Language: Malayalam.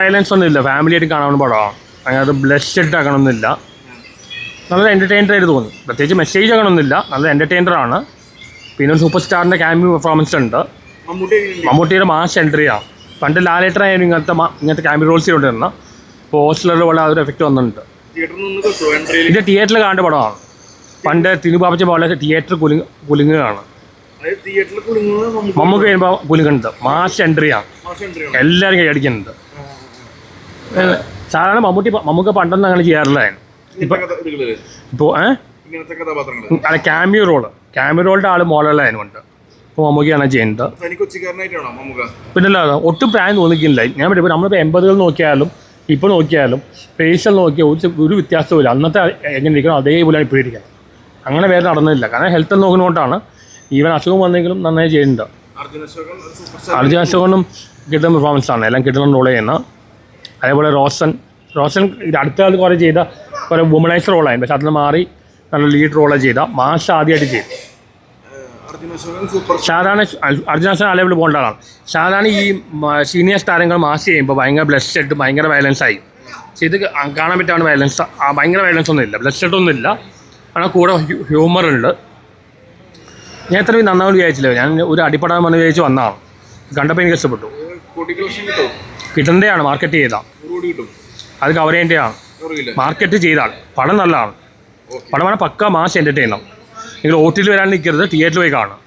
വയലൻസ് ഒന്നും ഇല്ല, ഫാമിലി ആയിട്ട് കാണാവുന്ന പടമാണ്. അങ്ങനെ ബ്ലഡ് ആക്കണമെന്നില്ല, നല്ല എൻ്റർടൈനർ ആയിട്ട് തോന്നി. പ്രത്യേകിച്ച് മെസ്സേജ് ആകണമെന്നില്ല, നല്ല എൻ്റർടൈനറാണ്. പിന്നെ ഒരു സൂപ്പർ സ്റ്റാറിൻ്റെ ക്യാമിയോ പെർഫോമൻസ് ഉണ്ട്. മമ്മൂട്ടിയുടെ മാസ് എൻട്രിയാണ്. പണ്ട് ലാലേട്ടനായാലും ഇങ്ങനത്തെ ക്യാമിയോ റോൾസ് ചെയ്തുകൊണ്ടിരുന്ന പോസ്റ്ററിൽ പോലെ അതൊരു എഫക്റ്റ് വന്നിട്ടുണ്ട്. ഇത് തിയേറ്ററിൽ കാണേണ്ട പടമാണ്. പണ്ട് തിരുപാപ്പച്ച പോലെ തിയേറ്റർ കുലുങ്ങുകയാണ്. മമ്മൂക്ക് കഴിയുമ്പോൾ കുലുങ്ങുന്നുണ്ട്, മാസ് എൻട്രിയാണ്, എല്ലാവരും കൈയടിക്കുന്നുണ്ട്. സാധാരണ മമ്മൂക്ക പണ്ടൊന്നും അങ്ങനെ ചെയ്യാറില്ലായിരുന്നു. ഇപ്പോൾ അല്ല, ക്യാമിയോ റോളിൻ്റെ ആൾ മോഡലായതുകൊണ്ട് ഇപ്പോൾ മമ്മൂക്കയാണ് ചെയ്യുന്നത്. പിന്നല്ലാതെ ഒട്ടും പ്രായം തോന്നിക്കില്ല. ഞാൻ പറ്റുമ്പോൾ നമ്മളിപ്പോൾ 80-കൾ നോക്കിയാലും ഇപ്പോൾ നോക്കിയാലും ഫേഷ്യൽ നോക്കിയാൽ ഒരു വ്യത്യാസവുമില്ല. അന്നത്തെ എങ്ങനെ ഇരിക്കണം അതേപോലെയാണ് ഇപ്പോൾ ഇരിക്കുന്നത്. അങ്ങനെ വേറെ നടന്നില്ല. കാരണം ഹെൽത്ത് നോക്കുന്നതുകൊണ്ടാണ്. ഈവൻ അസുഖം വന്നെങ്കിലും നന്നായി ചെയ്യുന്നുണ്ട്. അർജുൻ അശോകനും കിട്ടുന്ന പെർഫോമൻസാണ്, എല്ലാം കിട്ടുന്ന റോൾ ചെയ്യുന്ന. അതേപോലെ റോഷൻ അടുത്ത കാലത്ത് കുറേ ചെയ്ത കുറേ വുമണൈസ് റോളായിരുന്നു. പക്ഷെ അതിന് മാറി നല്ല ലീഡ് റോളാണ് ചെയ്ത. മാഷ് ആദ്യമായിട്ട് ചെയ്തു. സാധാരണ അർജുൻ അശോകൻ ആ ലെവലിൽ പോകേണ്ട ആളാണ്. സാധാരണ ഈ സീനിയർ താരങ്ങൾ മാസ് ചെയ്യുമ്പോൾ ഭയങ്കര ബ്ലഡ് ഷെഡ്, ഭയങ്കര വയലൻസ് ആയി. പക്ഷെ ഇത് കാണാൻ പറ്റാണ് വയലൻസ്, ഭയങ്കര വയലൻസ് ഒന്നും ഇല്ല, ബ്ലഡ് ഷെഡ് ഒന്നും ഇല്ല. ஆனால் കൂടെ ഹ്യൂമറുണ്ട്. ഞാൻ എത്രയും നന്നാവും വിചാരിച്ചില്ല. ഞാൻ ഒരു അടിപ്പെടാൻ വന്ന് വിചാരിച്ച് വന്നതാണ്. കണ്ടപ്പോൾ എനിക്ക് ഇഷ്ടപ്പെട്ടു. കിട്ടേണ്ടതാണ്, മാർക്കറ്റ് ചെയ്താൽ അത് കവർ ചെയ്യേണ്ടതാണ്. മാർക്കറ്റ് ചെയ്താൽ പടം നല്ലതാണ്. പടമാണ് പക്ക മാസ് എൻ്റർടൈനർ. നിങ്ങൾ OTT വരാൻ നിൽക്കരുത്, തിയേറ്ററിൽ പോയി കാണും.